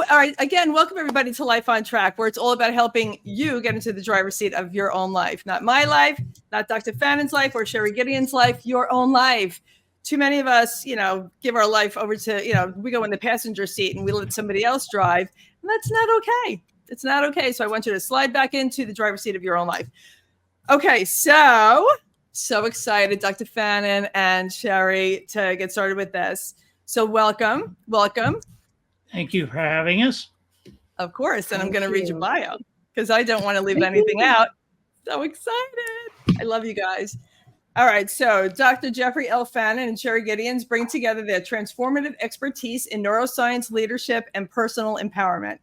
All right. Again, welcome everybody to Life on Track, where it's all about helping you get into the driver's seat of your own life. Not my life, not Dr. Fannin's life or Sherry Gideon's life, your own life. Too many of us, give our life over to, we go in the passenger seat and we let somebody else drive. And that's not okay. It's not okay. So I want you to slide back into the driver's seat of your own life. Okay. So excited, Dr. Fannin and Sherry, to get started with this. So welcome. Thank you for having us. Of course. And I'm going to read your bio because I don't want to leave anything out. So excited. I love you guys. All right. So Dr. Jeffrey L. Fannin and Sherry Gideons bring together their transformative expertise in neuroscience, leadership, and personal empowerment.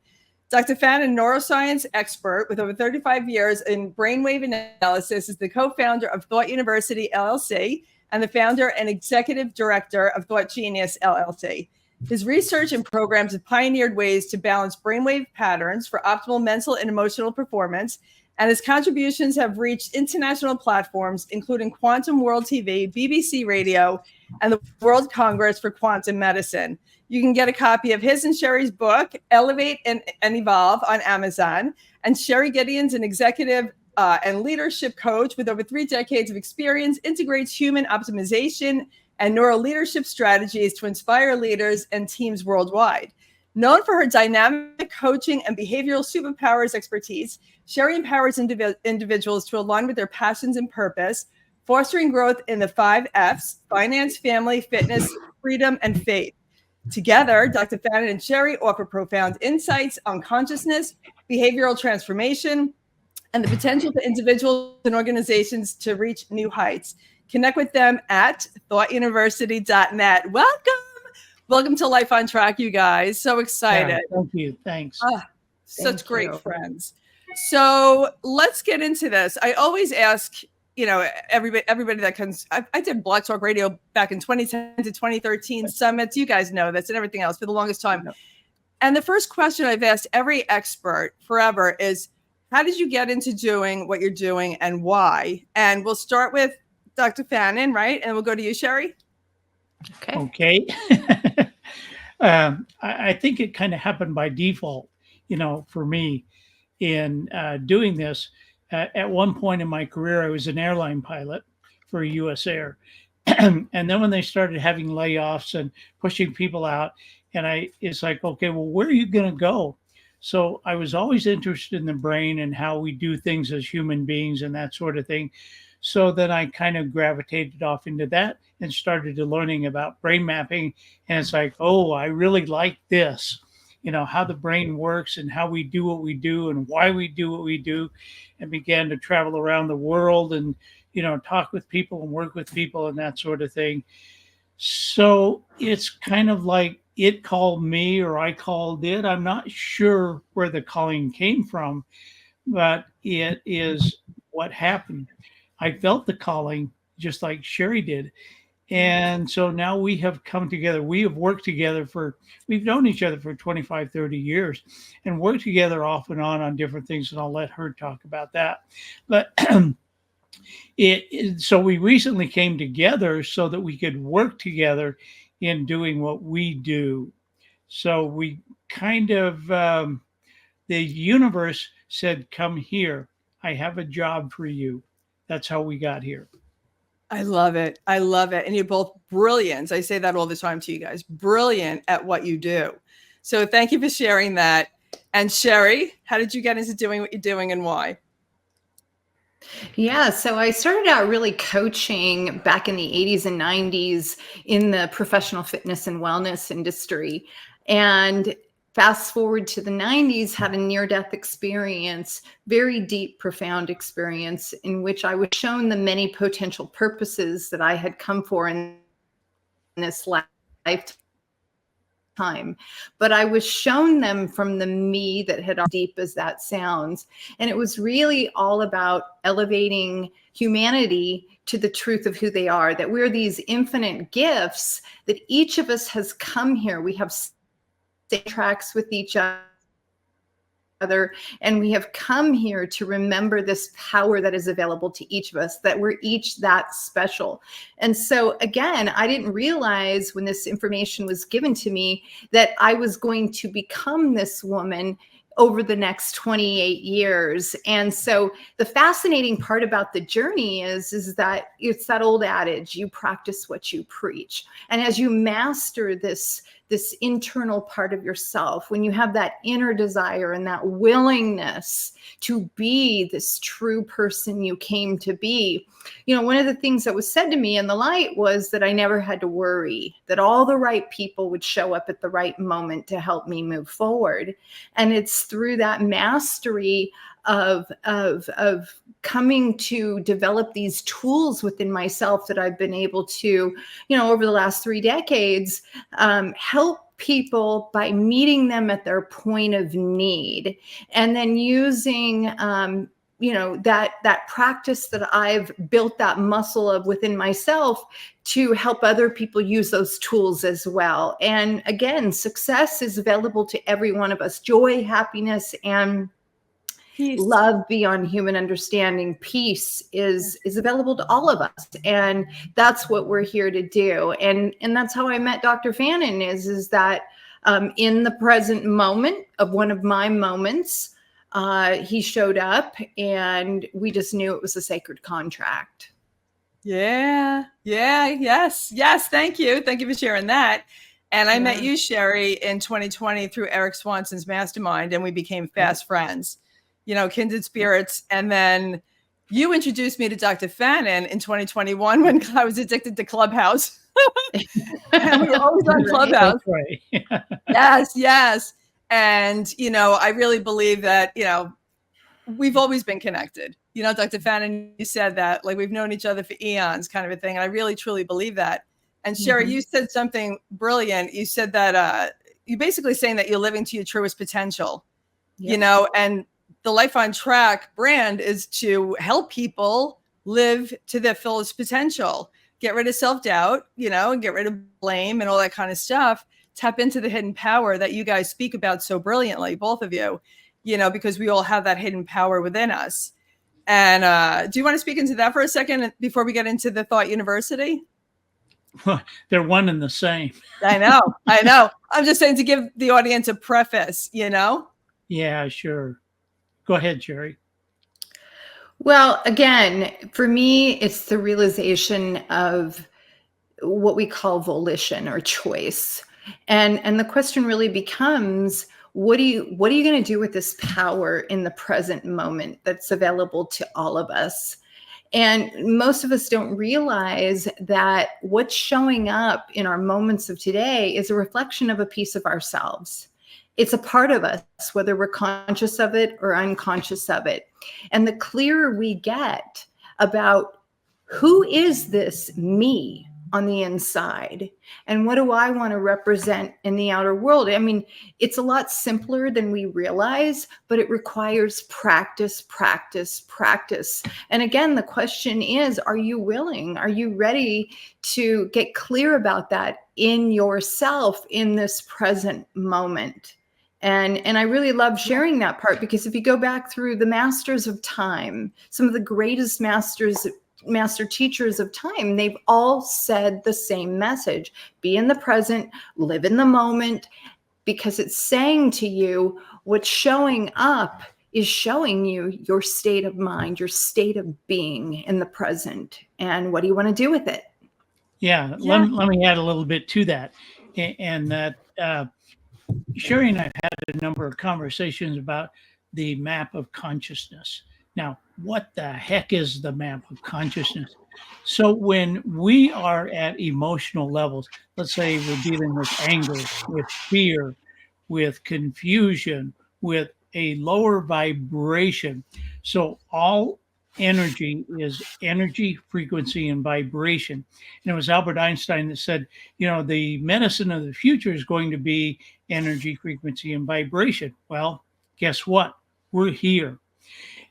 Dr. Fannin, neuroscience expert with over 35 years in brainwave analysis, is the co-founder of Thought University, LLC, and the founder and executive director of Thought Genius, LLC. His research and programs have pioneered ways to balance brainwave patterns for optimal mental and emotional performance, and his contributions have reached international platforms, including Quantum World TV, BBC Radio, and the World Congress for Quantum Medicine. You can get a copy of his and Sherry's book, Elevate and Evolve, on Amazon. And Sherry Gideons, an executive and leadership coach with over 3 decades of experience, integrates human optimization and NeuroLeadership strategies to inspire leaders and teams worldwide. Known for her dynamic coaching and behavioral superpowers expertise, Sherry empowers individuals to align with their passions and purpose, fostering growth in the 5 F's: finance, family, fitness, freedom, and faith. Together, Dr. Fannin and Sherry offer profound insights on consciousness, behavioral transformation, and the potential for individuals and organizations to reach new heights. Connect with them at thoughtuniversity.net. Welcome to Life on Track, you guys. So excited. Yeah, thank you. Thanks. Such great friends. So let's get into this. I always ask, everybody that comes, I did Blog Talk Radio back in 2010 to 2013 summits. You guys know this and everything else for the longest time. And the first question I've asked every expert forever is, how did you get into doing what you're doing and why? And we'll start with Dr. Fannin, right? And we'll go to you, Sherry. Okay. I think it kind of happened by default, for me in doing this. At one point in my career, I was an airline pilot for US Air. And then when they started having layoffs and pushing people out, and it's like, okay, well, where are you going to go? So I was always interested in the brain and how we do things as human beings and that sort of thing. So then I kind of gravitated off into that and started to learning about brain mapping. And it's like, oh, I really like this, how the brain works and how we do what we do and why we do what we do, and began to travel around the world and, talk with people and work with people and that sort of thing. So it's kind of like it called me or I called it. I'm not sure where the calling came from, but it is what happened. I felt the calling just like Sherry did. And so now we have come together. We have worked together we've known each other for 25, 30 years and worked together off and on different things. And I'll let her talk about that. But so we recently came together so that we could work together in doing what we do. So we kind of, the universe said, come here. I have a job for you. That's how we got here. I love it. And you're both brilliant. I say that all the time to you guys. Brilliant at what you do. So thank you for sharing that. And Sherry, how did you get into doing what you're doing and why? Yeah, so I started out really coaching back in the 80s and 90s in the professional fitness and wellness industry. And fast forward to the 90s, had a near-death experience, very deep, profound experience in which I was shown the many potential purposes that I had come for in this lifetime. But I was shown them from the me that had, deep as that sounds. And it was really all about elevating humanity to the truth of who they are, that we're these infinite gifts, that each of us has come here. We have tracks with each other. And we have come here to remember this power that is available to each of us, that we're each that special. And so again, I didn't realize when this information was given to me that I was going to become this woman over the next 28 years. And so the fascinating part about the journey is that it's that old adage, you practice what you preach. And as you master this internal part of yourself, when you have that inner desire and that willingness to be this true person you came to be, you know, one of the things that was said to me in the light was that I never had to worry, that all the right people would show up at the right moment to help me move forward. And it's through that mastery of coming to develop these tools within myself that I've been able to, you know, over the last 3 decades, help people by meeting them at their point of need, and then using, you know, that practice that I've built that muscle of within myself to help other people use those tools as well. And again, success is available to every one of us. Joy, happiness, and Peace. Love beyond human understanding, peace is available to all of us. And that's what we're here to do. And that's how I met Dr. Fannin is that in the present moment of one of my moments, he showed up and we just knew it was a sacred contract. Yeah. Yes. Thank you for sharing that. And I met you, Sherry, in 2020 through Eric Swanson's mastermind, and we became fast friends, you know, kindred spirits. And then you introduced me to Dr. Fannin in 2021 when I was addicted to Clubhouse. And we were always on Clubhouse. Right. Yes. And, you know, I really believe that, you know, we've always been connected. You know, Dr. Fannin, you said that, like, we've known each other for eons, kind of a thing. And I really, truly believe that. And Sherry, you said something brilliant. You said that you're basically saying that you're living to your truest potential, you know, and the Life on Track brand is to help people live to their fullest potential, get rid of self-doubt, you know, and get rid of blame and all that kind of stuff. Tap into the hidden power that you guys speak about so brilliantly, both of you, you know, because we all have that hidden power within us. And do you want to speak into that for a second before we get into the Thought University? They're one and the same. I know. I'm just saying to give the audience a preface, you know? Yeah, sure. Go ahead, Sherry. Well, again, for me, it's the realization of what we call volition or choice. And the question really becomes, what are you going to do with this power in the present moment that's available to all of us? And most of us don't realize that what's showing up in our moments of today is a reflection of a piece of ourselves. It's a part of us, whether we're conscious of it or unconscious of it. And the clearer we get about who is this me on the inside and what do I want to represent in the outer world? I mean, it's a lot simpler than we realize, but it requires practice. And again, the question is, are you willing? Are you ready to get clear about that in yourself in this present moment? And I really love sharing that part, because if you go back through the masters of time, some of the greatest master teachers of time, they've all said the same message: be in the present, live in the moment, because it's saying to you what's showing up is showing you your state of mind, your state of being in the present. And what do you want to do with it? Yeah. Let me add a little bit to that. And that Sherry and I have had a number of conversations about the map of consciousness. Now, what the heck is the map of consciousness? So when we are at emotional levels, let's say we're dealing with anger, with fear, with confusion, with a lower vibration. So all energy is energy, frequency, and vibration. And it was Albert Einstein that said, you know, the medicine of the future is going to be energy, frequency, and vibration. Well, guess what? We're here.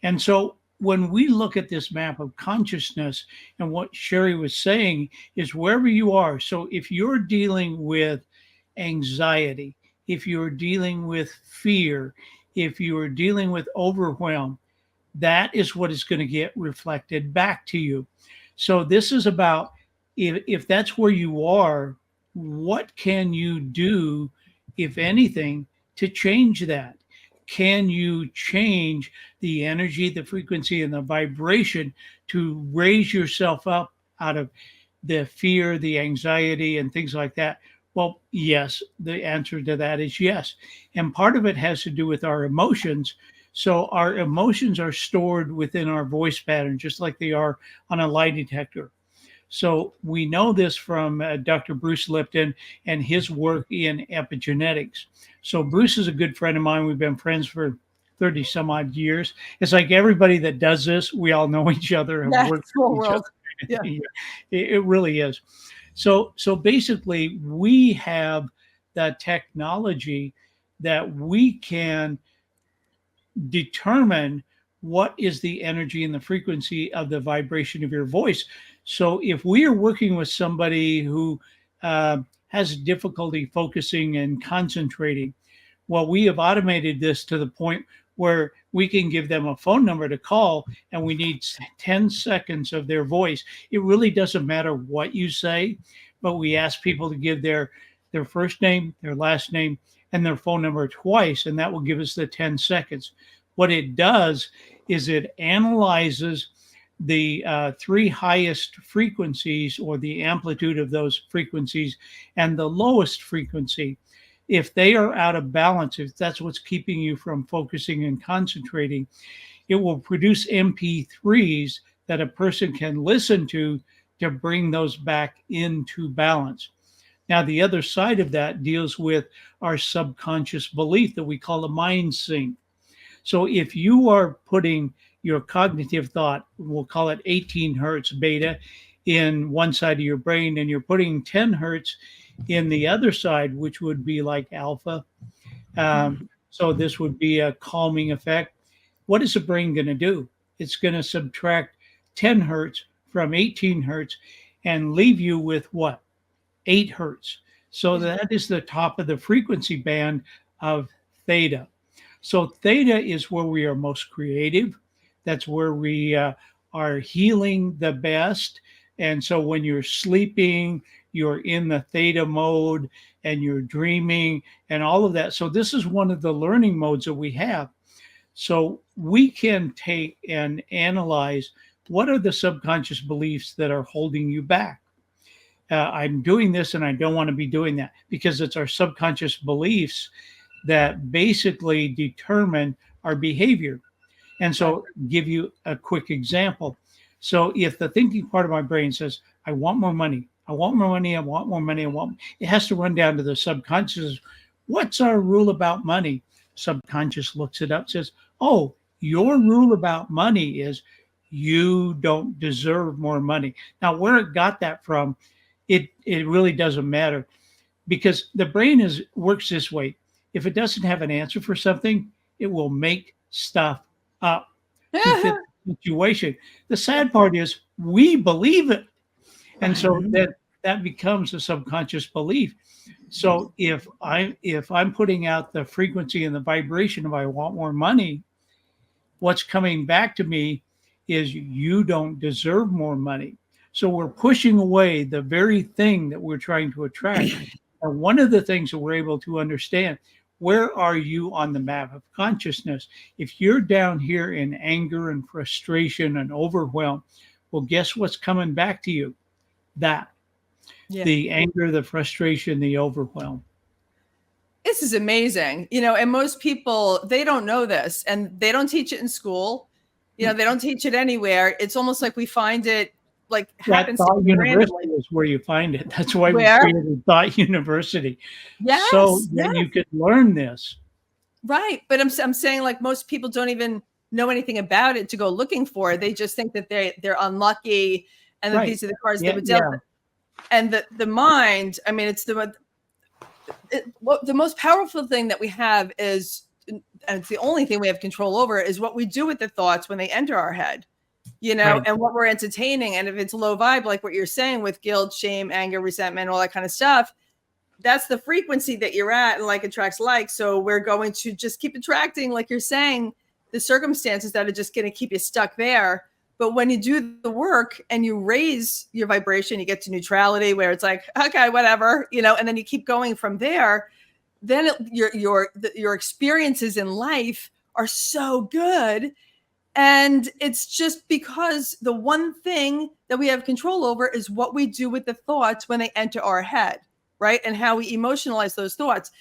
And so when we look at this map of consciousness, and what Sherry was saying is wherever you are. So if you're dealing with anxiety, if you're dealing with fear, if you are dealing with overwhelm, that is what is going to get reflected back to you. So this is about, if that's where you are, what can you do, if anything, to change that? Can you change the energy, the frequency, and the vibration to raise yourself up out of the fear, the anxiety, and things like that? Well, yes, the answer to that is yes. And part of it has to do with our emotions. So our emotions are stored within our voice pattern, just like they are on a lie detector. So we know this from Dr. Bruce Lipton and his work in epigenetics. So Bruce is a good friend of mine. We've been friends for 30 some odd years. It's like everybody that does this, we all know each other, have worked small with each world. other. Yeah. It really is. So basically, we have the technology that we can determine what is the energy and the frequency of the vibration of your voice. So if we are working with somebody who has difficulty focusing and concentrating, well, we have automated this to the point where we can give them a phone number to call, and we need 10 seconds of their voice. It really doesn't matter what you say, but we ask people to give their first name, their last name, and their phone number twice, and that will give us the 10 seconds. What it does is it analyzes the three highest frequencies, or the amplitude of those frequencies, and the lowest frequency. If they are out of balance, if that's what's keeping you from focusing and concentrating, it will produce MP3s that a person can listen to bring those back into balance. Now, the other side of that deals with our subconscious belief that we call a mind sync. So if you are putting your cognitive thought, we'll call it 18 hertz beta, in one side of your brain, and you're putting 10 hertz in the other side, which would be like alpha. So this would be a calming effect. What is the brain going to do? It's going to subtract 10 hertz from 18 hertz and leave you with what? 8 hertz. So that is the top of the frequency band of theta. So theta is where we are most creative. That's where we are healing the best. And so when you're sleeping, you're in the theta mode, and you're dreaming and all of that. So this is one of the learning modes that we have. So we can take and analyze, what are the subconscious beliefs that are holding you back? I'm doing this and I don't want to be doing that, because it's our subconscious beliefs that basically determine our behavior. And so give you a quick example. So if the thinking part of my brain says, I want more money, I want more money, I want more money, it has to run down to the subconscious. What's our rule about money? Subconscious looks it up, says, oh, your rule about money is you don't deserve more money. Now, where it got that from, it really doesn't matter, because the brain works this way. If it doesn't have an answer for something, it will make stuff up to fit the situation. The sad part is we believe it. And so that becomes a subconscious belief. So if I'm putting out the frequency and the vibration of I want more money, what's coming back to me is you don't deserve more money. So we're pushing away the very thing that we're trying to attract. And one of the things that we're able to understand, where are you on the map of consciousness? If you're down here in anger and frustration and overwhelm, well, guess what's coming back to you? The anger, the frustration, the overwhelm. This is amazing. And most people, they don't know this, and they don't teach it in school. They don't teach it anywhere. It's almost like we find it like happens Thought University randomly. is where you find it. That's why we created Thought University. Yes, so that you could learn this. Right. But I'm saying, like, most people don't even know anything about it to go looking for. They just think that they're unlucky, and that these are the cards they were dealt. And the mind, I mean, it's the most powerful thing that we have is, and it's the only thing we have control over, is what we do with the thoughts when they enter our head, and what we're entertaining. And if it's low vibe, like what you're saying with guilt, shame, anger, resentment, all that kind of stuff, that's the frequency that you're at, and like attracts like. So we're going to just keep attracting, like you're saying, the circumstances that are just going to keep you stuck there. But when you do the work and you raise your vibration, you get to neutrality where it's like, okay, whatever, and then you keep going from there. Then your experiences in life are so good. And it's just because the one thing that we have control over is what we do with the thoughts when they enter our head, right? And how we emotionalize those thoughts.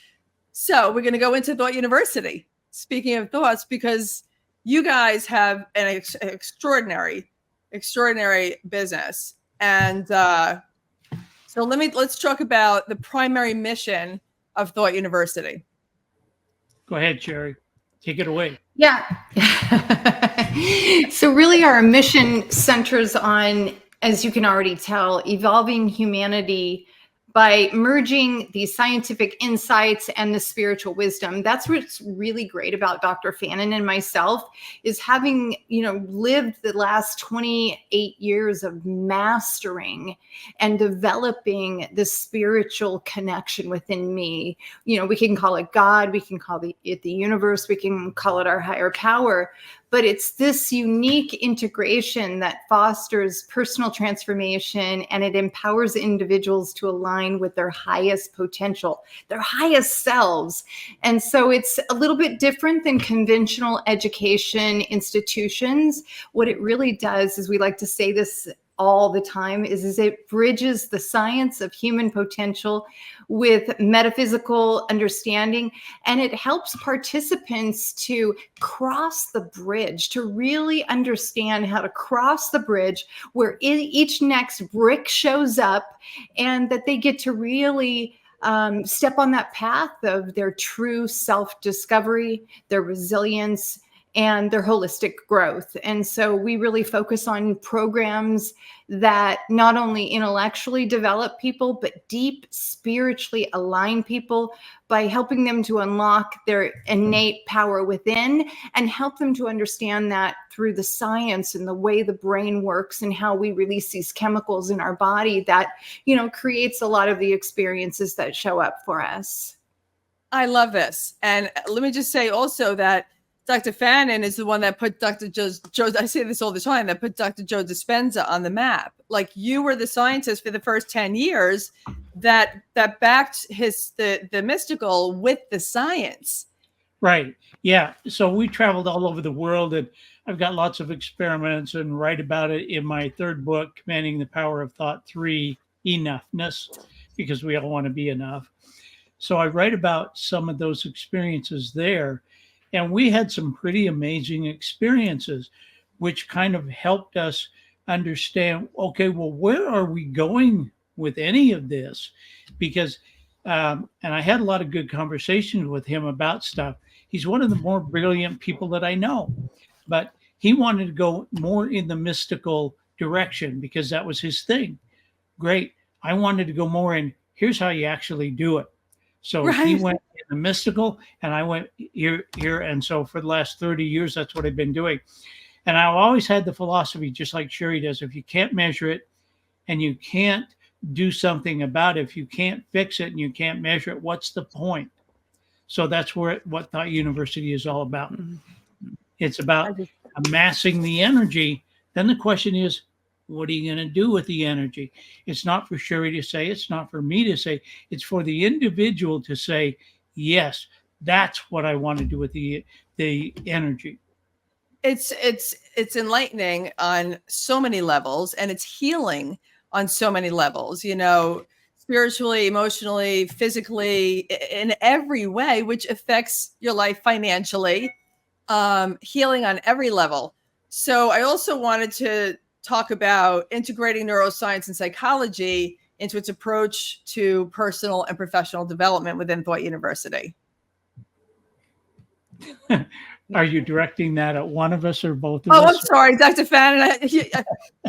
So we're going to go into Thought University. Speaking of thoughts, because you guys have an extraordinary business. And so let's talk about the primary mission of Thought University. Go ahead, Sherry. Take it away. Yeah. So really our mission centers on, as you can already tell, evolving humanity by merging the scientific insights and the spiritual wisdom. That's what's really great about Dr. Fannin and myself, is having, lived the last 28 years of mastering and developing the spiritual connection within me. We can call it God, we can call it the universe, we can call it our higher power. But it's this unique integration that fosters personal transformation, and it empowers individuals to align with their highest potential, their highest selves. And so it's a little bit different than conventional education institutions. What it really does is, we like to say this all the time, is it bridges the science of human potential with metaphysical understanding, and it helps participants to cross the bridge, to really understand how to cross the bridge where each next brick shows up, and that they get to really step on that path of their true self-discovery, their resilience, and their holistic growth. And so we really focus on programs that not only intellectually develop people, but deep spiritually align people by helping them to unlock their innate power within, and help them to understand that through the science and the way the brain works and how we release these chemicals in our body that, creates a lot of the experiences that show up for us. I love this. And let me just say also that Dr. Fannin is the one that put Dr. Joe, I say this all the time, that put Dr. Joe Dispenza on the map. Like, you were the scientist for the first 10 years that backed the mystical with the science. Right. Yeah. So we traveled all over the world, and I've got lots of experiments and write about it in my third book, Commanding the Power of Thought 3, Enoughness, because we all want to be enough. So I write about some of those experiences there. And we had some pretty amazing experiences, which kind of helped us understand, okay, well, where are we going with any of this? Because, and I had a lot of good conversations with him about stuff. He's one of the more brilliant people that I know, but he wanted to go more in the mystical direction because that was his thing. Great. I wanted to go more in, here's how you actually do it. So right. He went in the mystical, and I went here. And so for the last 30 years, that's what I've been doing. And I've always had the philosophy, just like Sherry does, if you can't measure it and you can't do something about it, if you can't fix it and you can't measure it, what's the point? So that's what Thought University is all about. Mm-hmm. It's about amassing the energy. Then the question is, what are you going to do with the energy? It's not for Sherry to say, it's not for me to say, it's for the individual to say, yes, that's what I want to do with the energy. It's enlightening on so many levels, and it's healing on so many levels, spiritually, emotionally, physically, in every way, which affects your life financially, healing on every level. So I also wanted to talk about integrating neuroscience and psychology into its approach to personal and professional development within Thought University. Are you directing that at one of us or both of us? Oh, I'm sorry, Dr. Fannin.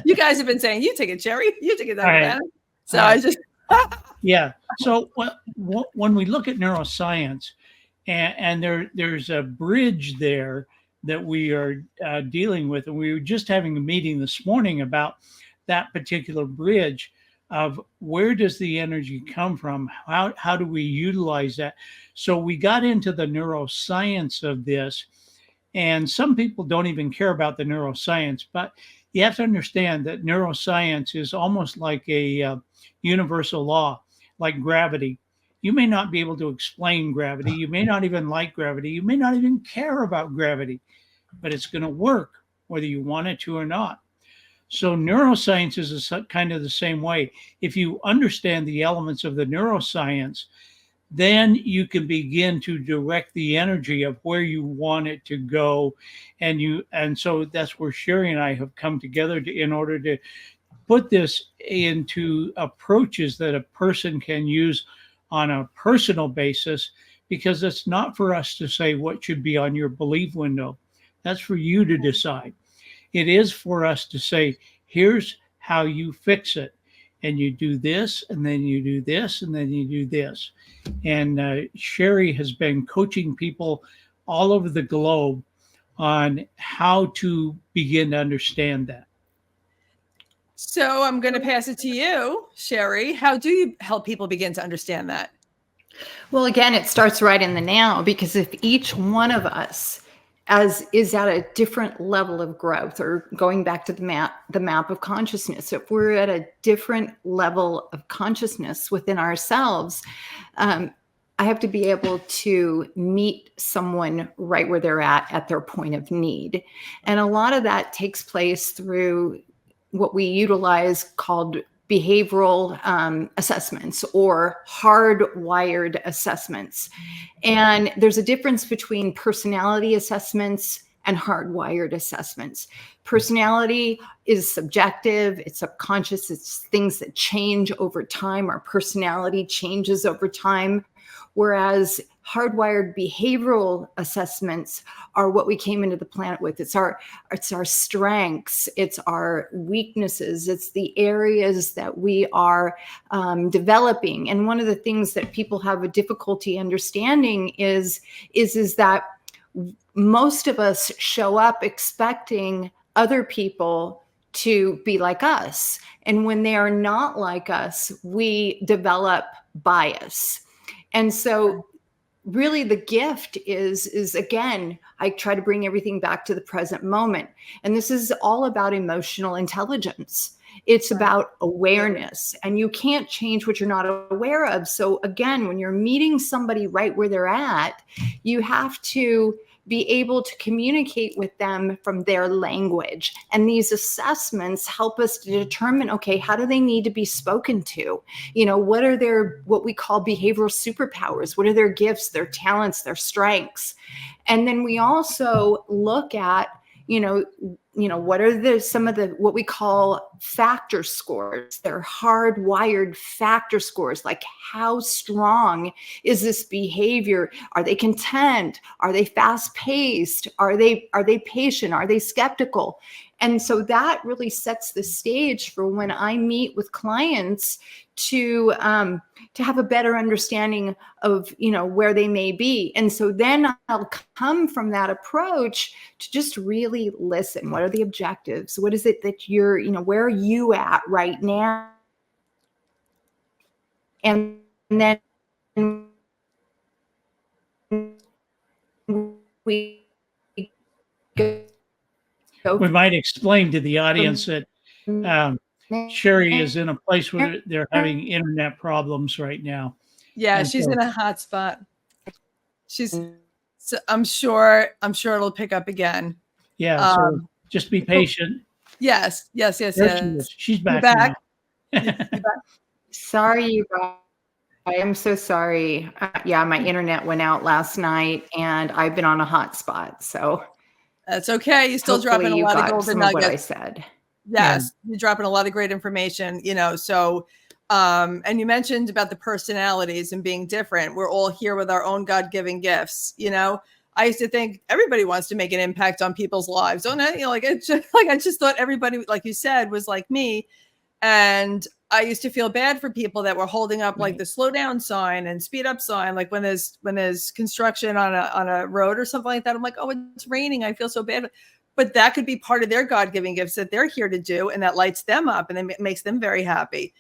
You guys have been saying, you take it, Sherry. You take it, Dr. Fannin. So I just... Yeah. So when we look at neuroscience, and there's a bridge there that we are dealing with. And we were just having a meeting this morning about that particular bridge. of where does the energy come from? How do we utilize that? So we got into the neuroscience of this, and some people don't even care about the neuroscience, but you have to understand that neuroscience is almost like a universal law, like gravity. You may not be able to explain gravity. You may not even like gravity. You may not even care about gravity, but it's going to work whether you want it to or not. So neuroscience is kind of the same way. If you understand the elements of the neuroscience, then you can begin to direct the energy of where you want it to go. And so that's where Sherry and I have come together in order to put this into approaches that a person can use on a personal basis, because it's not for us to say what should be on your belief window. That's for you to decide. It is for us to say, here's how you fix it. And you do this, and then you do this, and then you do this. And Sherry has been coaching people all over the globe on how to begin to understand that. So I'm going to pass it to you, Sherry. How do you help people begin to understand that? Well, again, it starts right in the now, because if each one of us is at a different level of growth, or going back to the map of consciousness, if we're at a different level of consciousness within ourselves, I have to be able to meet someone right where they're at their point of need. And a lot of that takes place through what we utilize called behavioral assessments, or hardwired assessments. And there's a difference between personality assessments and hardwired assessments. Personality is subjective, it's subconscious, it's things that change over time. Our personality changes over time. Whereas hardwired behavioral assessments are what we came into the planet with. It's our strengths, it's our weaknesses, it's the areas that we are developing. And one of the things that people have a difficulty understanding is that most of us show up expecting other people to be like us. And when they are not like us, we develop bias. And so really the gift is again, I try to bring everything back to the present moment. And this is all about emotional intelligence. It's about awareness, and you can't change what you're not aware of. So again, when you're meeting somebody right where they're at, you have to be able to communicate with them from their language. And these assessments help us to determine, okay, how do they need to be spoken to? You know, what are what we call behavioral superpowers? What are their gifts, their talents, their strengths? And then we also look at, what are some of what we call factor scores? They're hardwired factor scores, like how strong is this behavior? Are they content? Are they fast paced? Are they patient? Are they skeptical? And so that really sets the stage for when I meet with clients to have a better understanding of, where they may be. And so then I'll come from that approach to just really listen. What are the objectives? What is it that you're, where are you at right now? And then we go. We might explain to the audience that Sherry is in a place where they're having internet problems right now. Yeah, and she's so, in a hot spot. So I'm sure it'll pick up again. Yeah, so just be patient. Yes. There she is. She's back, now. You're back. Sorry, you guys. I'm so sorry. Yeah, my internet went out last night, and I've been on a hot spot. So that's okay. You're still dropping a lot of golden nuggets. What I said. Yes, you're dropping a lot of great information. So. And you mentioned about the personalities and being different. We're all here with our own God-given gifts. I used to think everybody wants to make an impact on people's lives. Don't I? I just thought everybody, like you said, was like me. And I used to feel bad for people that were holding up like the slow down sign and speed up sign. Like when there's construction on a road or something like that, I'm like, oh, it's raining. I feel so bad. But that could be part of their God-given gifts that they're here to do. And that lights them up and then makes them very happy.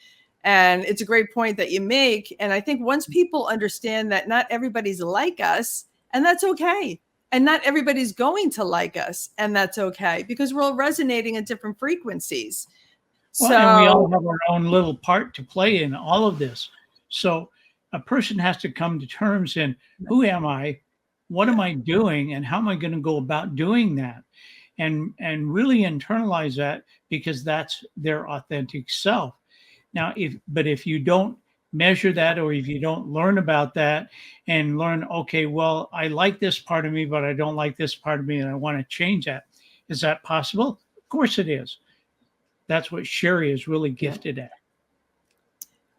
And it's a great point that you make. And I think once people understand that not everybody's like us, and that's okay. And not everybody's going to like us, and that's okay, because we're all resonating at different frequencies. Well, and we all have our own little part to play in all of this. So a person has to come to terms in, who am I? What am I doing? And how am I going to go about doing that? And really internalize that, because that's their authentic self. Now, if you don't measure that, or if you don't learn about that and learn, okay, well, I like this part of me, but I don't like this part of me, and I want to change that. Is that possible? Of course it is. That's what Sherry is really gifted at.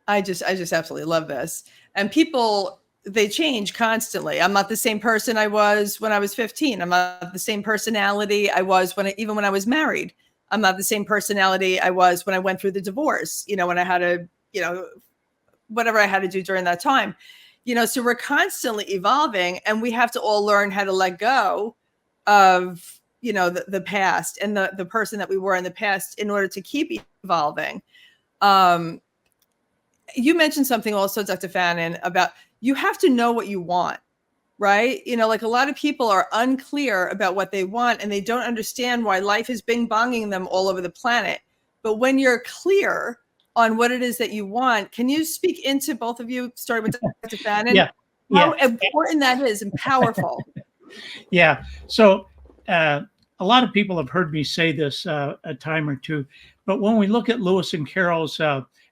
I just absolutely love this. And people, they change constantly. I'm not the same person I was when I was 15. I'm not the same personality I was even when I was married. I'm not the same personality I was when I went through the divorce, when I had to, whatever I had to do during that time, so we're constantly evolving, and we have to all learn how to let go of, the past and the person that we were in the past in order to keep evolving. You mentioned something also, Dr. Fannin, about you have to know what you want, right? Like a lot of people are unclear about what they want, and they don't understand why life is bing-bonging them all over the planet. But when you're clear on what it is that you want, can you speak into, both of you, starting with Dr. Fannin? Yeah. How important that is and powerful. Yeah. So a lot of people have heard me say this a time or two, but when we look at Lewis and Carroll's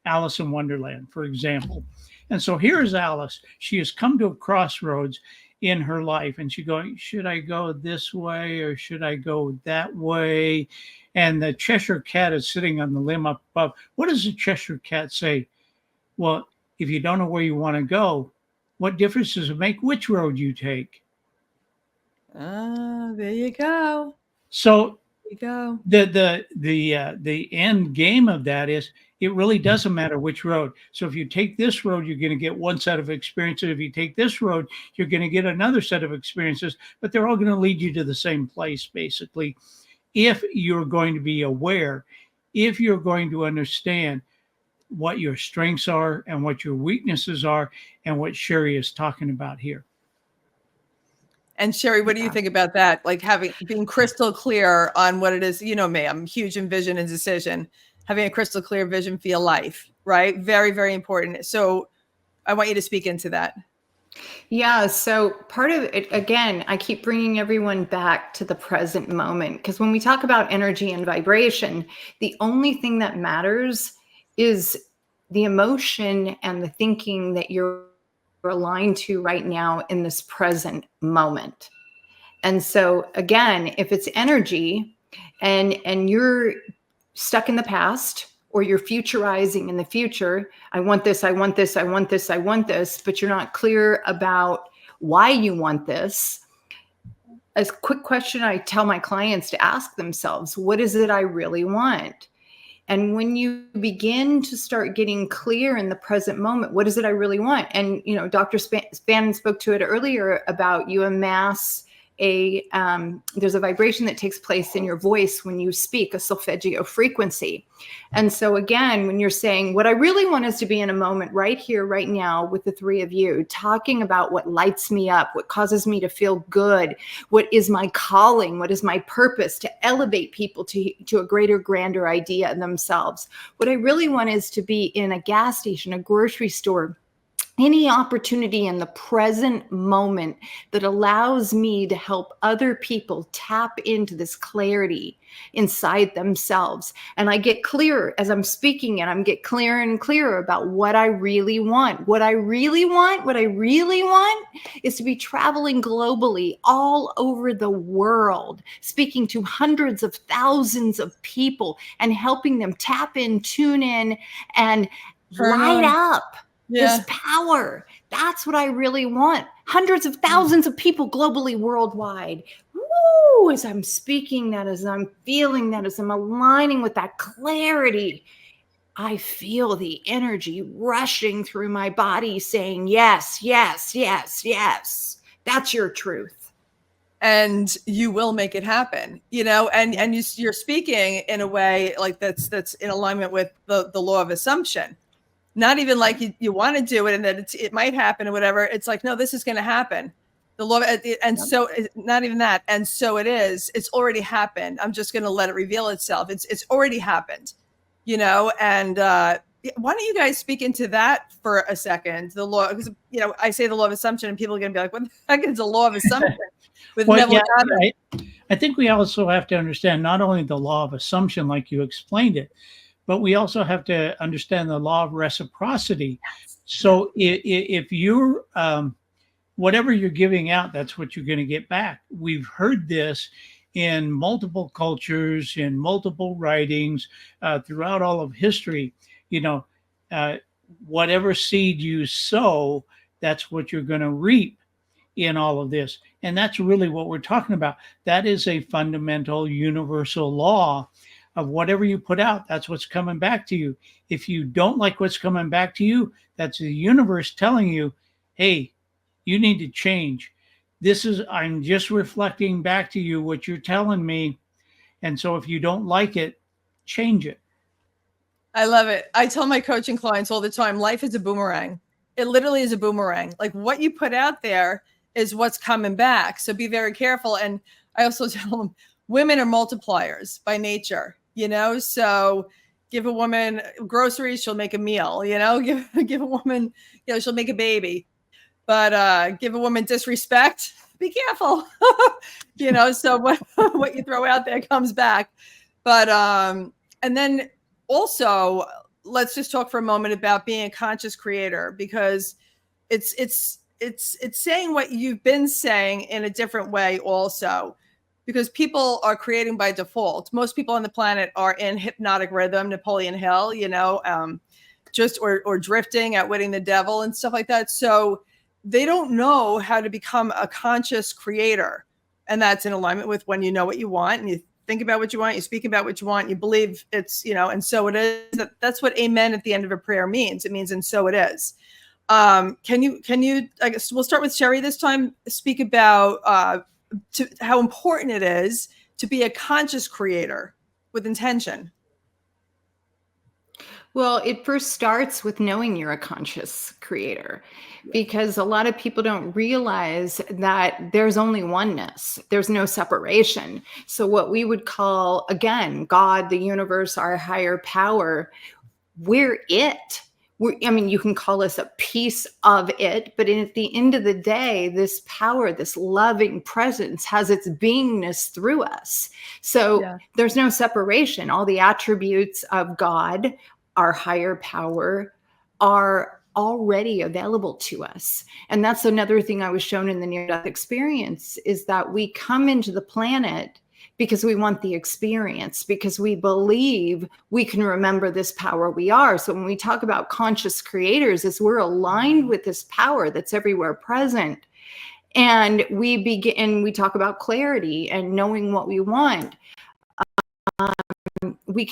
Alice in Wonderland, for example, and so here's Alice. She has come to a crossroads in her life, and she's going, should I go this way or should I go that way? And the Cheshire Cat is sitting on the limb up above. What does the Cheshire Cat say? Well, if you don't know where you want to go, what difference does it make which road you take? There you go. So there you go. The end game of that is, it really doesn't matter which road. So if you take this road, you're going to get one set of experiences. If you take this road, you're going to get another set of experiences, but they're all going to lead you to the same place, basically. If you're going to be aware, if you're going to understand what your strengths are and what your weaknesses are, and what Sherry is talking about here. And Sherry, what do you think about that? Like being crystal clear on what it is. You know me, I'm huge in vision and decision. Having a crystal clear vision for your life, right? Very, very important. So I want you to speak into that. Yeah. So part of it, again, I keep bringing everyone back to the present moment, because when we talk about energy and vibration, the only thing that matters is the emotion and the thinking that you're aligned to right now in this present moment. And so again, if it's energy and you're stuck in the past, or you're futurizing in the future, I want this, I want this, I want this, I want this, but you're not clear about why you want this. A quick question I tell my clients to ask themselves, what is it I really want? And when you begin to start getting clear in the present moment, what is it I really want? And, Dr. Fannin spoke to it earlier about you amass there's a vibration that takes place in your voice when you speak, a solfeggio frequency. And so again, when you're saying, what I really want is to be in a moment right here, right now with the three of you, talking about what lights me up, what causes me to feel good, what is my calling, what is my purpose, to elevate people to a greater, grander idea in themselves. What I really want is to be in a gas station, a grocery store, any opportunity in the present moment that allows me to help other people tap into this clarity inside themselves. And I get clearer as I'm speaking, and I'm get clearer and clearer about what I really want. What I really want is to be traveling globally all over the world, speaking to hundreds of thousands of people and helping them tap in, tune in, and light up. This power. That's what I really want. Hundreds of thousands of people globally, worldwide. Woo! As I'm speaking that, as I'm feeling that, as I'm aligning with that clarity, I feel the energy rushing through my body saying, yes, yes, yes, yes. That's your truth. And you will make it happen, and you're speaking in a way like that's in alignment with the law of assumption. Not even like you want to do it and that it might happen or whatever. It's like, no, this is going to happen. The law, and so not even that. And so it is. It's already happened. I'm just going to let it reveal itself. It's already happened, you know. And why don't you guys speak into that for a second? The law, because I say the law of assumption, and people are going to be like, "What the heck is the law of assumption?" With Neville Goddard. I think we also have to understand not only the law of assumption, like you explained it, but we also have to understand the law of reciprocity. Yes. So if you're whatever you're giving out, that's what you're going to get back. We've heard this in multiple cultures, in multiple writings, throughout all of history. Whatever seed you sow, that's what you're going to reap in all of this. And that's really what we're talking about. That is a fundamental universal law of whatever you put out, that's what's coming back to you. If you don't like what's coming back to you, that's the universe telling you, hey, you need to change. I'm just reflecting back to you what you're telling me. And so if you don't like it, change it. I love it. I tell my coaching clients all the time, life is a boomerang. It literally is a boomerang. Like what you put out there is what's coming back. So be very careful. And I also tell them women are multipliers by nature, so give a woman groceries, she'll make a meal, give a woman, she'll make a baby. But give a woman disrespect, be careful, so what you throw out there comes back. But and then also, let's just talk for a moment about being a conscious creator, because it's saying what you've been saying in a different way also, because people are creating by default. Most people on the planet are in hypnotic rhythm, Napoleon Hill, or drifting, outwitting the devil and stuff like that. So they don't know how to become a conscious creator. And that's in alignment with when you know what you want and you think about what you want, you speak about what you want, you believe it's, and so it is. That's what amen at the end of a prayer means. It means, and so it is. Can you, I guess we'll start with Sherry this time, speak about how important it is to be a conscious creator with intention. Well, it first starts with knowing you're a conscious creator, because a lot of people don't realize that there's only oneness. There's no separation. So what we would call, again, God, the universe, our higher power, we're it. You can call us a piece of it, but at the end of the day, this power, this loving presence has its beingness through us. So there's no separation. All the attributes of God, our higher power, are already available to us. And that's another thing I was shown in the near-death experience, is that we come into the planet because we want the experience, because we believe we can remember this power we are. So when we talk about conscious creators, is we're aligned with this power that's everywhere present. And we talk about clarity and knowing what we want. We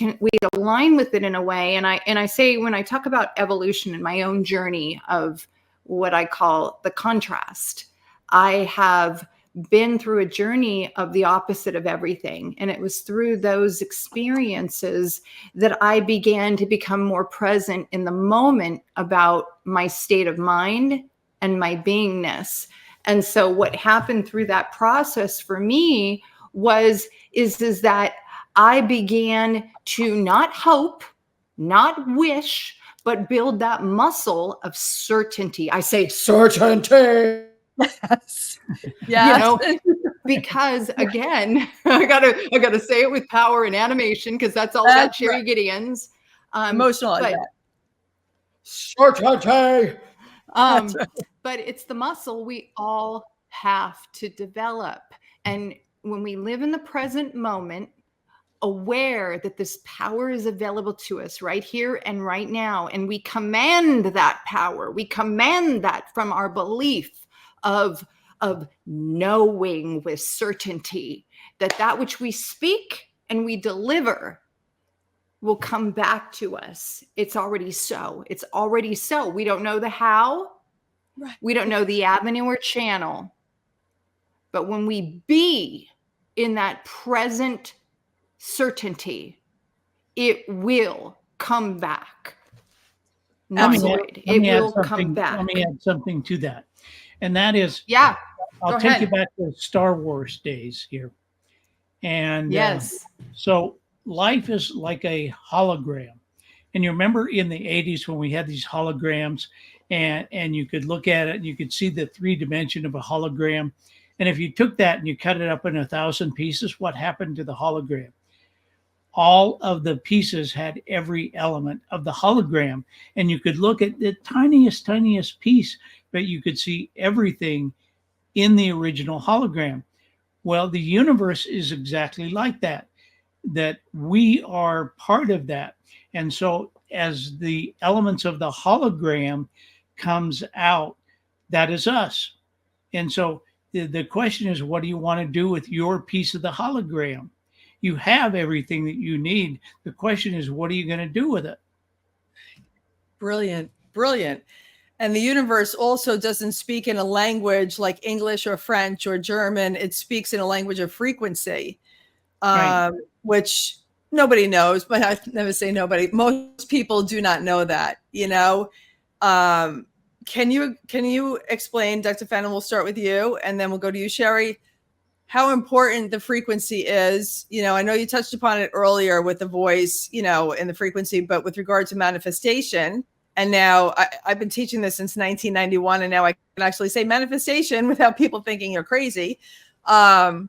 align with it in a way. And I say, when I talk about evolution in my own journey of what I call the contrast, I have been through a journey of the opposite of everything. And it was through those experiences that I began to become more present in the moment about my state of mind and my beingness. And so what happened through that process for me is that I began to not hope, not wish, but build that muscle of certainty. I say certainty. Yes. Yes. Because again, I gotta say it with power and animation, because that's all about Sherry Gideons. Emotional like that. Certainty. But it's the muscle we all have to develop. And when we live in the present moment, aware that this power is available to us right here and right now, and we command that power, we command that from our belief of knowing with certainty that which we speak and we deliver will come back to us. It's already so. It's already so. We don't know the how. Right. We don't know the avenue or channel. But when we be in that present certainty, it will come back. not Absolutely. void. It will come back. Let me add something to that. And that is, Yeah. I'll take you back to Star Wars days here. And yes. So life is like a hologram. And you remember in the 80s when we had these holograms and you could look at it and you could see the 3 dimension of a hologram. And if you took that and you cut it up in 1,000 pieces, what happened to the hologram? All of the pieces had every element of the hologram. And you could look at the tiniest piece, but you could see everything in the original hologram. Well, the universe is exactly like that, that we are part of that. And so as the elements of the hologram comes out, that is us. And so the question is, what do you want to do with your piece of the hologram? You have everything that you need. The question is, what are you going to do with it? Brilliant. Brilliant. And the universe also doesn't speak in a language like English or French or German. It speaks in a language of frequency, Right. which nobody knows, but I never say nobody. Most people do not know that, Can you explain, Dr. Fannin, we'll start with you and then we'll go to you, Sherry, how important the frequency is. I know you touched upon it earlier with the voice, and the frequency, but with regard to manifestation, and now I've been teaching this since 1991, and now I can actually say manifestation without people thinking you're crazy. And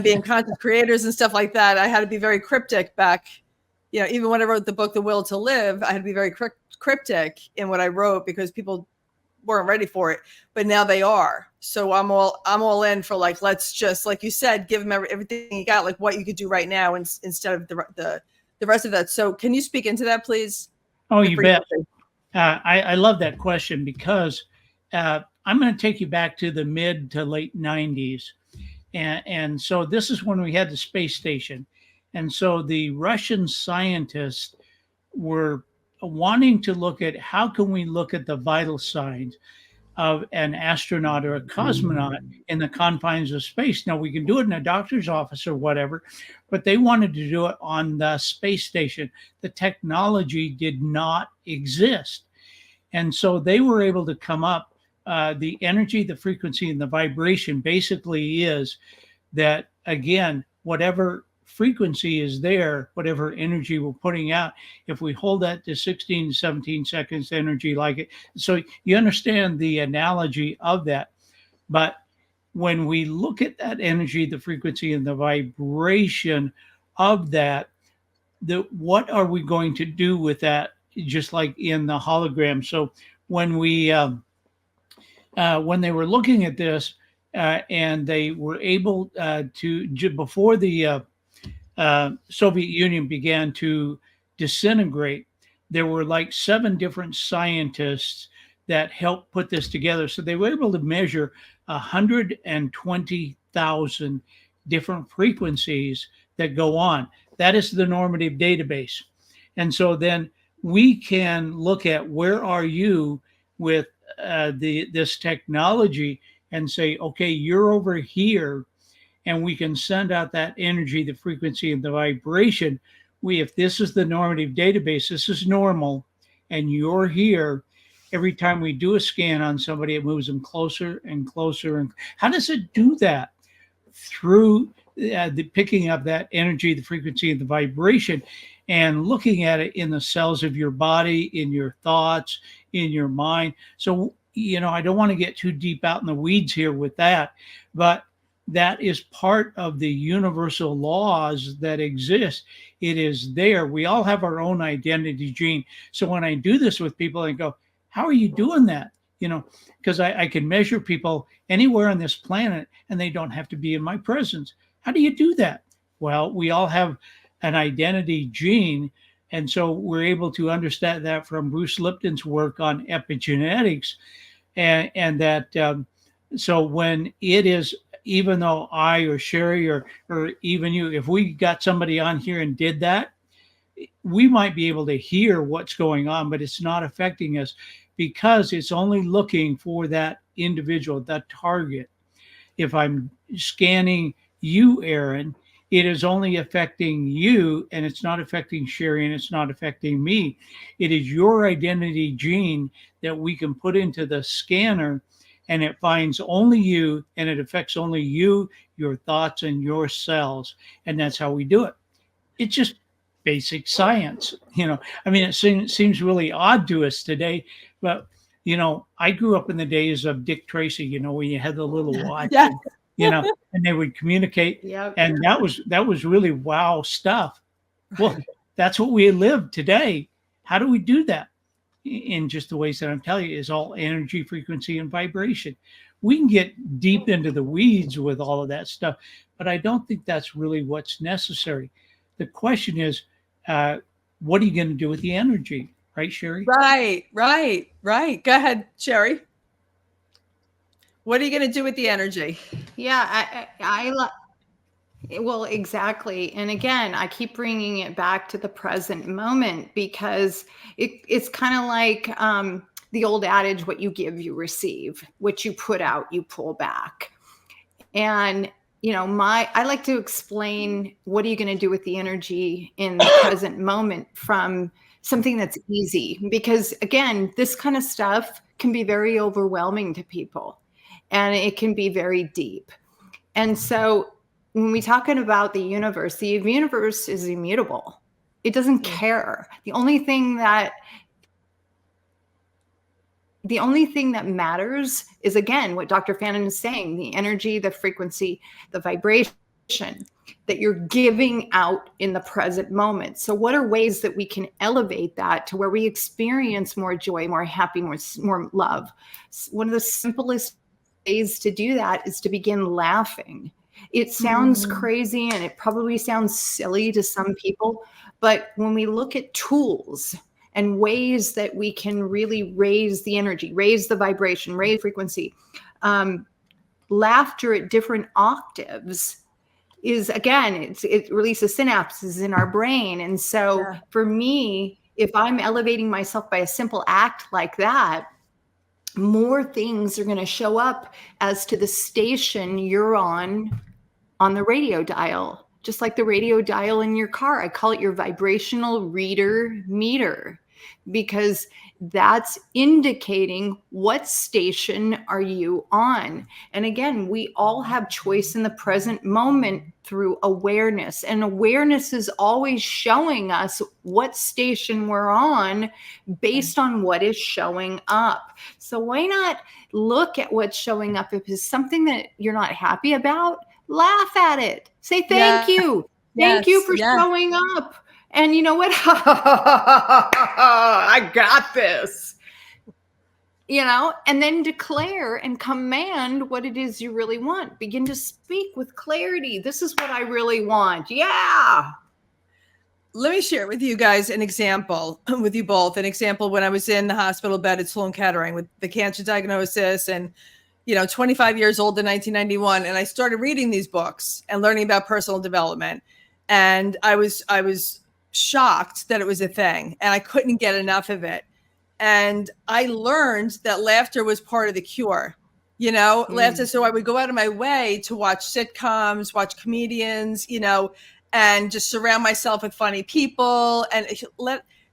being content creators and stuff like that, I had to be very cryptic back, even when I wrote the book, The Will to Live, I had to be very cryptic in what I wrote because people weren't ready for it, but now they are. So I'm all in for, like, let's just, like you said, give them everything you got, like what you could do right now instead of the rest of that. So can you speak into that, please? Oh, you bet. I love that question because I'm going to take you back to the mid to late 90s. And so this is when we had the space station. And so the Russian scientists were wanting to look at how can we look at the vital signs of an astronaut or a cosmonaut in the confines of space. Now, we can do it in a doctor's office or whatever, but they wanted to do it on the space station. The technology did not exist. And so they were able to come up, the energy, the frequency, and the vibration basically is that, again, whatever frequency is there, whatever energy we're putting out, if we hold that to 16 to 17 seconds, energy like it. So you understand the analogy of that. But when we look at that energy, the frequency, and the vibration of that, what are we going to do with that? Just like in the hologram. So when they were looking at this, and they were able to, before the Soviet Union began to disintegrate, there were like 7 different scientists that helped put this together. So they were able to measure 120,000 different frequencies that go on. That is the normative database. And so then we can look at where are you with this technology and say, okay, you're over here, and we can send out that energy, the frequency, and the vibration. If this is the normative database, this is normal, and you're here. Every time we do a scan on somebody, it moves them closer and closer. And how does it do that? Through the picking up that energy, the frequency, and the vibration, and looking at it in the cells of your body, in your thoughts, in your mind. So, I don't want to get too deep out in the weeds here with that, but that is part of the universal laws that exist. It is there. We all have our own identity gene. So when I do this with people, I go, how are you doing that? Because I can measure people anywhere on this planet and they don't have to be in my presence. How do you do that? Well, we all have an identity gene. And so we're able to understand that from Bruce Lipton's work on epigenetics. And that, so when it is, even though I or Sherry or even you, if we got somebody on here and did that, we might be able to hear what's going on, but it's not affecting us because it's only looking for that individual, that target. If I'm scanning you, Erin, it is only affecting you, and it's not affecting Sherry, and it's not affecting me. It is your identity gene that we can put into the scanner, and it finds only you, and it affects only you, your thoughts, and your cells. And that's how we do it. It's just basic science. I mean, it seems really odd to us today, but I grew up in the days of Dick Tracy, when you had the little watch, Yeah. and they would communicate. Yep. And that was really wow stuff. Well, that's what we live today. How do we do that? In just the ways that I'm telling you, is all energy, frequency, and vibration. We can get deep into the weeds with all of that stuff, but I don't think that's really what's necessary. The question is, what are you going to do with the energy? Right, Sherry? Right. Go ahead, Sherry. What are you going to do with the energy? Yeah, well, exactly. And again, I keep bringing it back to the present moment, because it's kind of like the old adage, what you give, you receive. What you put out, you pull back. And I like to explain, what are you going to do with the energy in the present moment, from something that's easy, because again, this kind of stuff can be very overwhelming to people, and it can be very deep. And so when we're talking about the universe is immutable. It doesn't care. The only thing that matters is, again, what Dr. Fannin is saying, the energy, the frequency, the vibration that you're giving out in the present moment. So what are ways that we can elevate that to where we experience more joy, more happiness, more love? One of the simplest ways to do that is to begin laughing. It sounds crazy, and it probably sounds silly to some people, but when we look at tools and ways that we can really raise the energy, raise the vibration, raise frequency, laughter at different octaves is, again, it releases synapses in our brain. And so for me, if I'm elevating myself by a simple act like that, more things are going to show up as to the station you're on the radio dial, just like the radio dial in your car. I call it your vibrational reader meter, because that's indicating what station are you on. And again, we all have choice in the present moment through awareness, and awareness is always showing us what station we're on based on what is showing up. So why not look at what's showing up? If it's something that you're not happy about, laugh at it. Say thank you. Thank you for showing up. And you know what? I got this. And then declare and command what it is you really want. Begin to speak with clarity. This is what I really want. Yeah. Let me share with you guys an example, with you both, an example when I was in the hospital bed at Sloan Kettering with the cancer diagnosis, and 25 years old in 1991. And I started reading these books and learning about personal development. And I was shocked that it was a thing, and I couldn't get enough of it. And I learned that laughter was part of the cure, laughter. So I would go out of my way to watch sitcoms, watch comedians, and just surround myself with funny people. And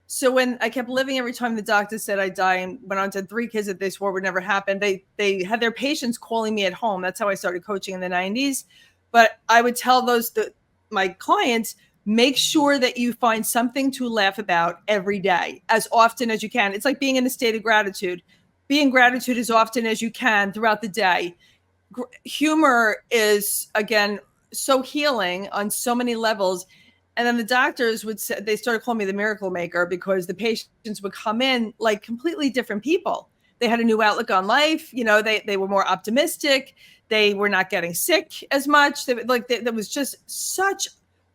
so when I kept living, every time the doctor said I'd die, and went on to 3 kids that they swore would never happen, they had their patients calling me at home. That's how I started coaching in the 90s. But I would tell my clients, make sure that you find something to laugh about every day, as often as you can. It's like being in a state of gratitude. Be in gratitude as often as you can throughout the day. Humor is, again, so healing on so many levels. And then the doctors would say, they started calling me the miracle maker, because the patients would come in like completely different people. They had a new outlook on life. They were more optimistic. They were not getting sick as much. There was just such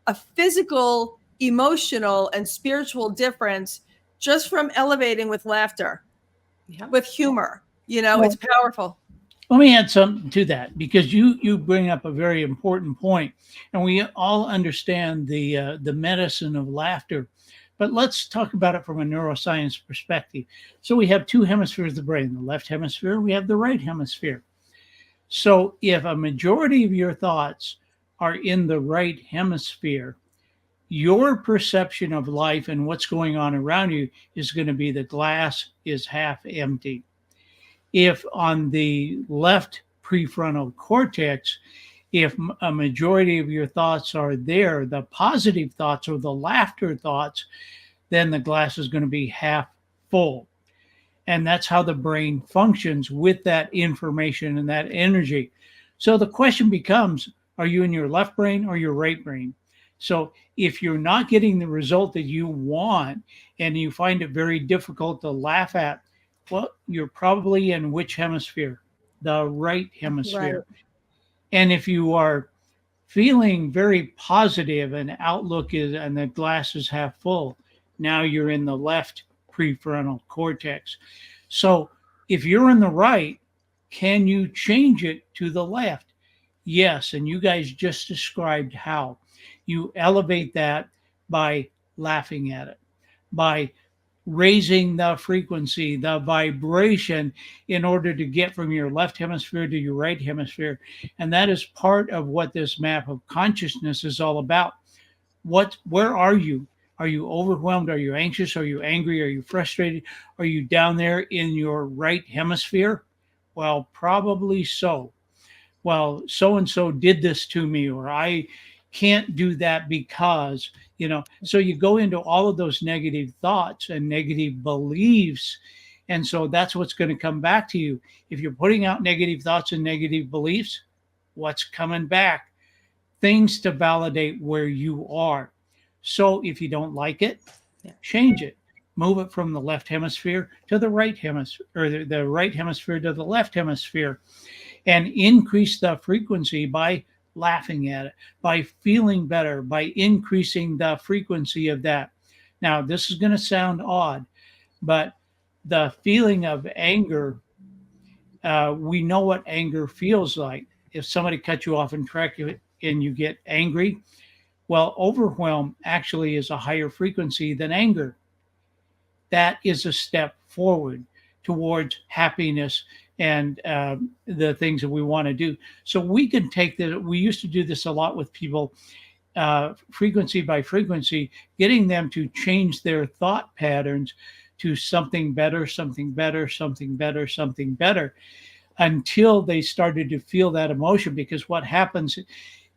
a physical, emotional, and spiritual difference just from elevating with laughter, with humor. It's powerful. Let me add something to that, because you bring up a very important point, and we all understand the medicine of laughter. But let's talk about it from a neuroscience perspective. So we have 2 hemispheres of the brain, the left hemisphere, we have the right hemisphere. So if a majority of your thoughts are in the right hemisphere, your perception of life and what's going on around you is going to be the glass is half empty. If on the left prefrontal cortex, if a majority of your thoughts are there, the positive thoughts or the laughter thoughts, then the glass is going to be half full. And that's how the brain functions with that information and that energy. So the question becomes, are you in your left brain or your right brain? So if you're not getting the result that you want and you find it very difficult to laugh at, well, you're probably in which hemisphere? The right hemisphere. Right. And if you are feeling very positive and outlook is and the glass is half full, now you're in the left prefrontal cortex. So if you're in the right, can you change it to the left? Yes, and you guys just described how. You elevate that by laughing at it, by raising the frequency, the vibration in order to get from your left hemisphere to your right hemisphere. And that is part of what this map of consciousness is all about. Where are you? Are you overwhelmed? Are you anxious? Are you angry? Are you frustrated? Are you down there in your right hemisphere? Well, probably so. Well, so and so did this to me, or I can't do that because, so you go into all of those negative thoughts and negative beliefs. And so that's what's going to come back to you. If you're putting out negative thoughts and negative beliefs, what's coming back? Things to validate where you are. So if you don't like it, change it. Move it from the left hemisphere to the right hemisphere, or the right hemisphere to the left hemisphere, and increase the frequency by laughing at it, by feeling better, by increasing the frequency of that. Now, this is going to sound odd, but the feeling of anger, we know what anger feels like. If somebody cuts you off in traffic and you get angry, well, overwhelm actually is a higher frequency than anger. That is a step forward towards happiness and the things that we want to do. So we can take this. We used to do this a lot with people, frequency by frequency, getting them to change their thought patterns to something better, something better, something better, something better, until they started to feel that emotion. Because what happens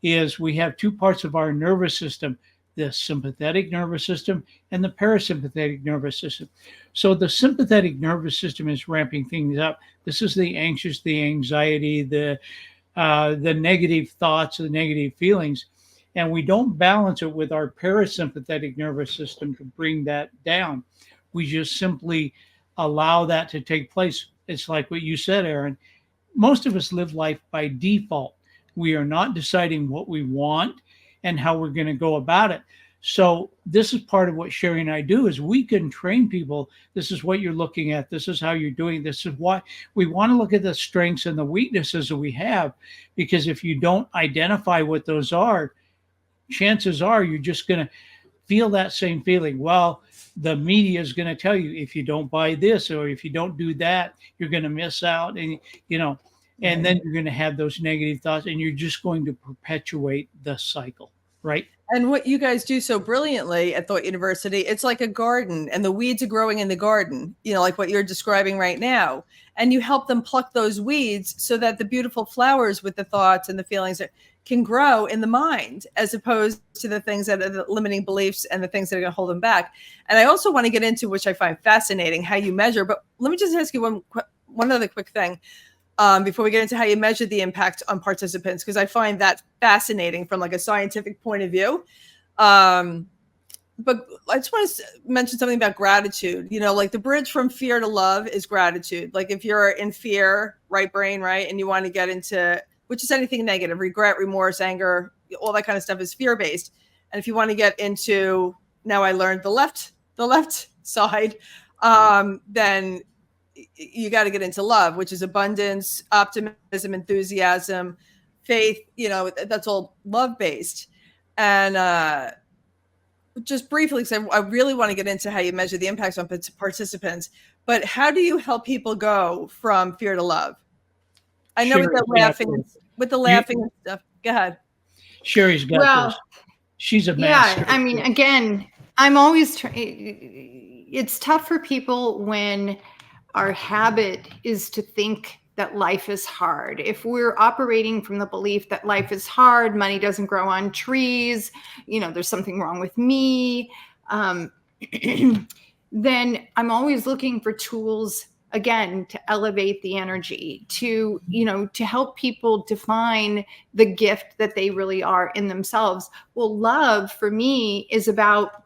is we have two parts of our nervous system, the sympathetic nervous system and the parasympathetic nervous system. So the sympathetic nervous system is ramping things up. This is the anxious, the anxiety, the negative thoughts, the negative feelings. And we don't balance it with our parasympathetic nervous system to bring that down. We just simply allow that to take place. It's like what you said, Erin. Most of us live life by default. We are not deciding what we want and how we're going to go about it. So this is part of what Sherry and I do, is we can train people. This is what you're looking at. This is how you're doing. This is why we want to look at the strengths and the weaknesses that we have, because if you don't identify what those are, chances are you're just going to feel that same feeling. Well, the media is going to tell you, if you don't buy this or if you don't do that, you're going to miss out. And, and then you're going to have those negative thoughts, and you're just going to perpetuate the cycle, right? And what you guys do so brilliantly at Thought University, it's like a garden, and the weeds are growing in the garden, like what you're describing right now. And you help them pluck those weeds so that the beautiful flowers with the thoughts and the feelings can grow in the mind, as opposed to the things that are the limiting beliefs and the things that are going to hold them back. And I also want to get into, which I find fascinating, how you measure. But let me just ask you one other quick thing. Before we get into how you measure the impact on participants, because I find that fascinating from like a scientific point of view. But I just want to mention something about gratitude. Like the bridge from fear to love is gratitude. Like if you're in fear, right brain, right, and you want to get into, which is anything negative, regret, remorse, anger, all that kind of stuff is fear-based. And if you want to get into, now I learned the left side, then you got to get into love, which is abundance, optimism, enthusiasm, faith, that's all love based. And just briefly, because I really want to get into how you measure the impacts on participants, but how do you help people go from fear to love? I know with the laughing and stuff. Go ahead. Sherry's got Well, this. She's a yeah, master. I mean, again, I'm always it's tough for people when our habit is to think that life is hard. If we're operating from the belief that life is hard, money doesn't grow on trees, there's something wrong with me, then I'm always looking for tools, again, to elevate the energy, to help people define the gift that they really are in themselves. Well, love for me is about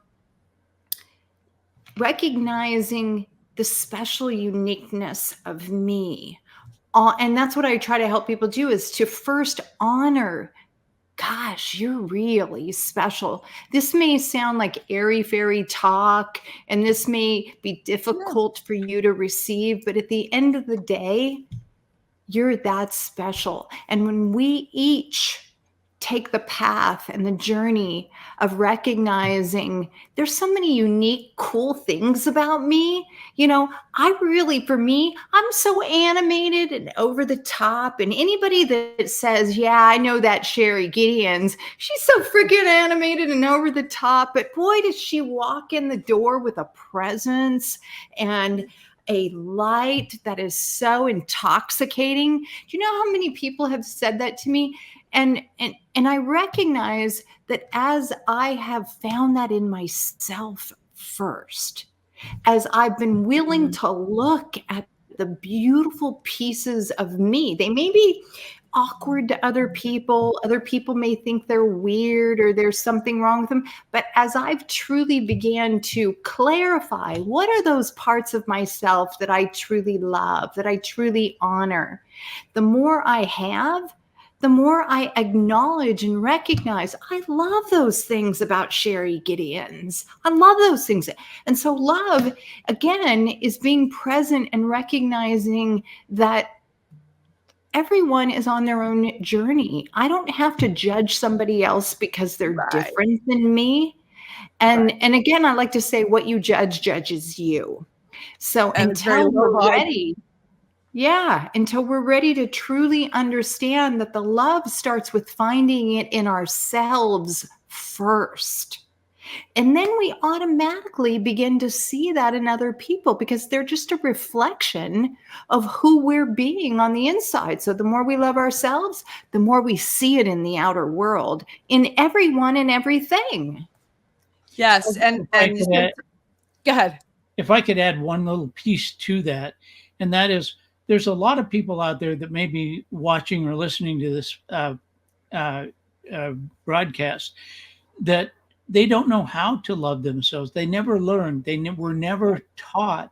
recognizing the special uniqueness of me. And that's what I try to help people do, is to first honor, gosh, you're really special. This may sound like airy fairy talk, and this may be difficult for you to receive, but at the end of the day, you're that special. And when we each take the path and the journey of recognizing there's so many unique, cool things about me. For me, I'm so animated and over the top. And anybody that says, yeah, I know that Sherry Gideons, she's so freaking animated and over the top. But boy, does she walk in the door with a presence and a light that is so intoxicating. Do you know how many people have said that to me? And I recognize that as I have found that in myself first, as I've been willing to look at the beautiful pieces of me, they may be awkward to other people. Other people may think they're weird or there's something wrong with them. But as I've truly began to clarify, what are those parts of myself that I truly love, that I truly honor, the more I have, the more I acknowledge and recognize, I love those things about Sherry Gideons. I love those things. And so love, again, is being present and recognizing that everyone is on their own journey. I don't have to judge somebody else because they're different than me. And again, I like to say, what you judge judges you. So until we're ready, until we're ready to truly understand that the love starts with finding it in ourselves first. And then we automatically begin to see that in other people, because they're just a reflection of who we're being on the inside. So the more we love ourselves, the more we see it in the outer world, in everyone and everything. Yes. And go ahead. If I could add one little piece to that, and that is, there's a lot of people out there that may be watching or listening to this broadcast that they don't know how to love themselves. They never learned. They were never taught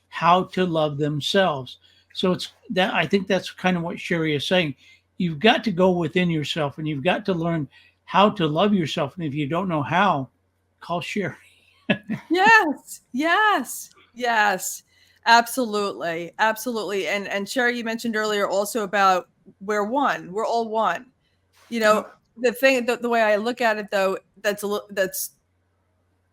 how to love themselves. So it's that, I think that's kind of what Sherry is saying. You've got to go within yourself and you've got to learn how to love yourself. And if you don't know how, call Sherry. Yes. Absolutely. And Sherry, you mentioned earlier also about we're one. We're all one. The thing, the way I look at it, though, that's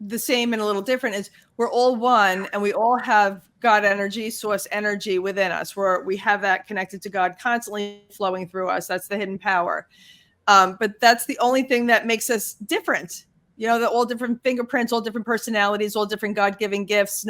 the same and a little different, is we're all one, and we all have God energy, source energy within us, where we have that connected to God constantly flowing through us. That's the hidden power. But that's the only thing that makes us different. They're all different fingerprints, all different personalities, all different God-given gifts.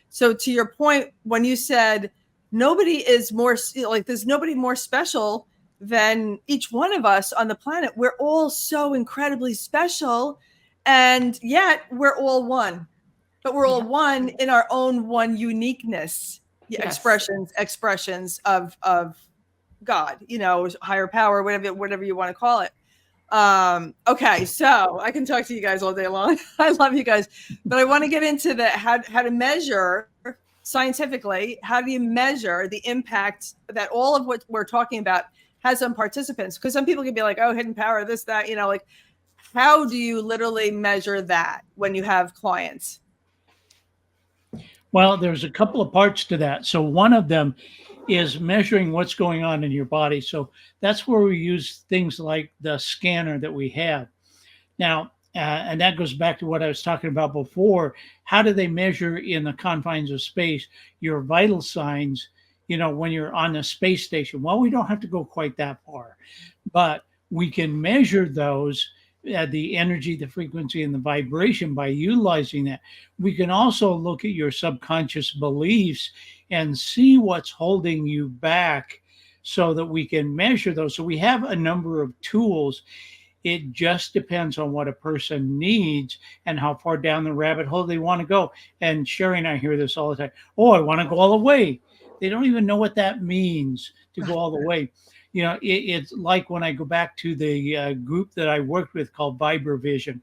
So to your point, when you said nobody is more, there's nobody more special than each one of us on the planet. We're all so incredibly special, and yet we're all one. But we're all one in our own one uniqueness, expressions of God, higher power, whatever you want to call it. Okay, so I can talk to you guys all day long. I love you guys, but I want to get into how to measure scientifically. How do you measure the impact that all of what we're talking about has on participants? Because some people can be like, oh, hidden power, this, that, how do you literally measure that when you have clients? Well, there's a couple of parts to that. So one of them is measuring what's going on in your body. So that's where we use things like the scanner that we have. Now, and that goes back to what I was talking about before. How do they measure in the confines of space your vital signs, when you're on the space station? Well, we don't have to go quite that far. But we can measure those, the energy, the frequency, and the vibration by utilizing that. We can also look at your subconscious beliefs and see what's holding you back so that we can measure those. So we have a number of tools. It just depends on what a person needs and how far down the rabbit hole they want to go. And Sherry and I hear this all the time. Oh, I want to go all the way. They don't even know what that means, to go all the way. You know, it's like when I go back to the group that I worked with called Vibravision.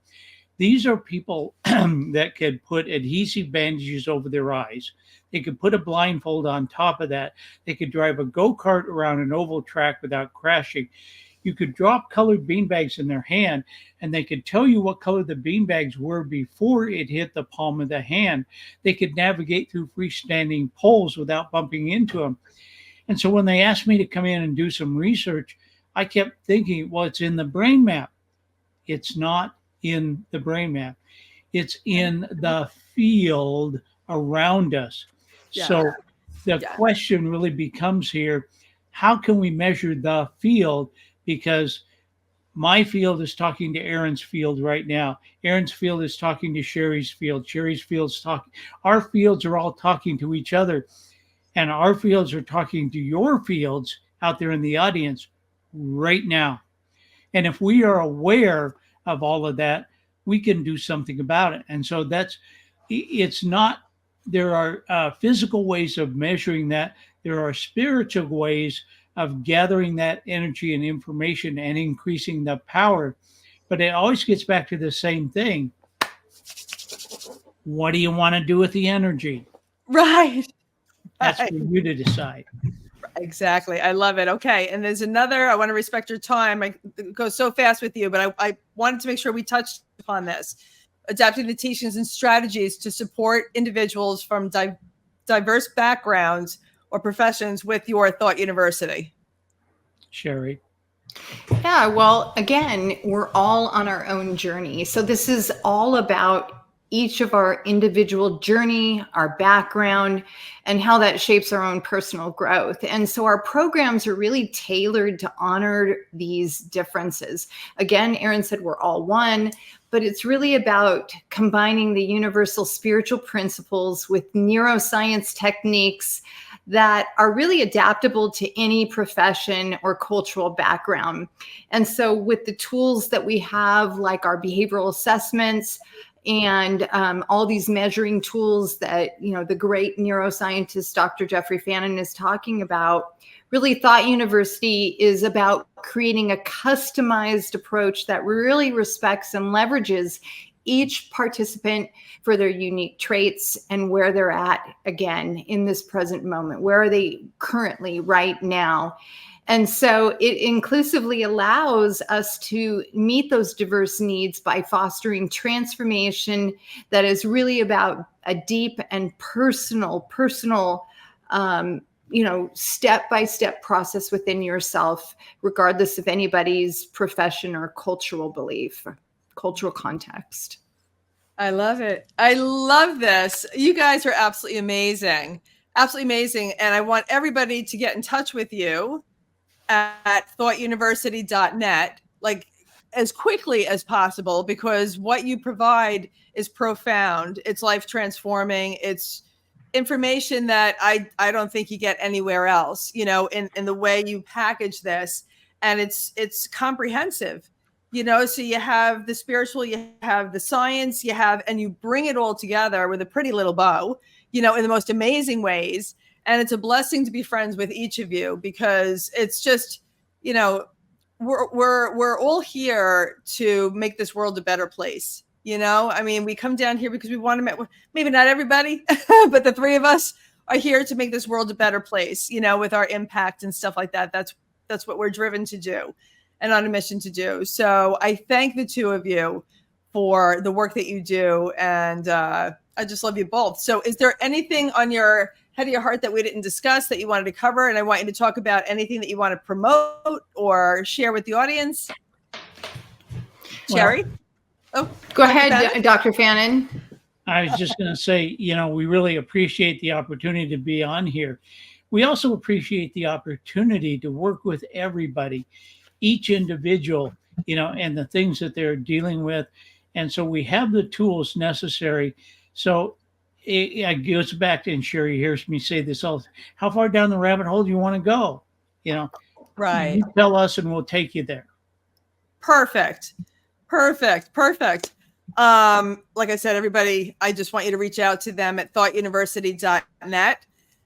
These are people that could put adhesive bandages over their eyes. They could put a blindfold on top of that. They could drive a go-kart around an oval track without crashing. You could drop colored beanbags in their hand, and they could tell you what color the beanbags were before it hit the palm of the hand. They could navigate through freestanding poles without bumping into them. And so when they asked me to come in and do some research, I kept thinking, well, it's in the brain map. It's not in the brain map. It's in the field around us. Yeah. So the question really becomes here, how can we measure the field? Because my field is talking to Erin's field right now. Erin's field is talking to Sherry's field. Sherry's field's talking. Our fields are all talking to each other. And our fields are talking to your fields out there in the audience right now. And if we are aware of all of that, we can do something about it. And so it's not, there are physical ways of measuring that. There are spiritual ways of gathering that energy and information and increasing the power. But it always gets back to the same thing. What do you want to do with the energy? Right. That's for you to decide. Exactly. I love it. Okay. And there's another, I want to respect your time. I go so fast with you, but I wanted to make sure we touched upon this. Adapting the teachings and strategies to support individuals from diverse backgrounds or professions with your Thought University. Sherry. Yeah, well, again, we're all on our own journey. So this is all about each of our individual journey, our background, and how that shapes our own personal growth. And so our programs are really tailored to honor these differences. Again, Erin said we're all one, but it's really about combining the universal spiritual principles with neuroscience techniques that are really adaptable to any profession or cultural background. And so with the tools that we have, like our behavioral assessments, and all these measuring tools that, you know, the great neuroscientist, Dr. Jeffrey Fannin, is talking about, really Thought University is about creating a customized approach that really respects and leverages each participant for their unique traits and where they're at, again, in this present moment. Where are they currently right now? And so it inclusively allows us to meet those diverse needs by fostering transformation that is really about a deep and personal, step-by-step process within yourself, regardless of anybody's profession or cultural belief, or cultural context. I love it. I love this. You guys are absolutely amazing. Absolutely amazing. And I want everybody to get in touch with you at thoughtuniversity.net, like as quickly as possible, because what you provide is profound. It's life transforming. It's information that I don't think you get anywhere else, you know, in the way you package this. And it's comprehensive, you know, so you have the spiritual, you have the science, and you bring it all together with a pretty little bow, you know, in the most amazing ways. And it's a blessing to be friends with each of you, because it's just, you know, we're all here to make this world a better place. You know, I mean, we come down here because we want to, maybe not everybody, but the three of us are here to make this world a better place, you know, with our impact and stuff like that. That's what we're driven to do and on a mission to do. So I thank the two of you for the work that you do. And I just love you both. So is there anything on your head of your heart that we didn't discuss that you wanted to cover? And I want you to talk about anything that you want to promote or share with the audience. Sherry? Oh, go ahead, Dr. Fannin. I was just going to say, you know, we really appreciate the opportunity to be on here. We also appreciate the opportunity to work with everybody. each individual, and the things that they're dealing with. And so we have the tools necessary. So it goes back to, and Sherry hears me say this all, how far down the rabbit hole do you want to go? Right. You tell us and we'll take you there. Perfect. Like I said, everybody, I just want you to reach out to them at thoughtuniversity.net.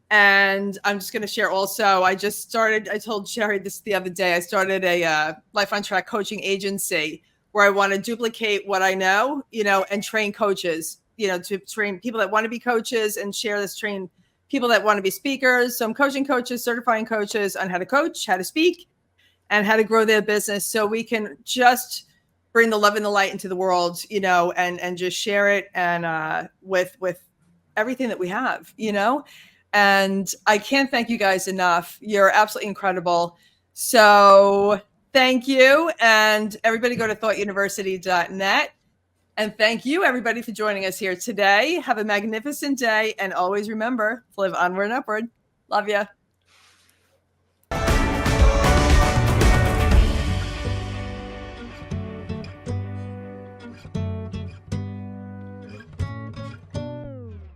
And I'm just going to share also, I told Sherry this the other day, I started a Life on Track coaching agency where I want to duplicate what I know, and train coaches, to train people that want to be coaches and share this, train people that want to be speakers. So I'm coaching coaches, certifying coaches on how to coach, how to speak, and how to grow their business, so we can just bring the love and the light into the world, and just share it, and with everything that we have, And I can't thank you guys enough. You're absolutely incredible. So thank you. And everybody go to thoughtuniversity.net. And thank you, everybody, for joining us here today. Have a magnificent day. And always remember to live onward and upward. Love ya.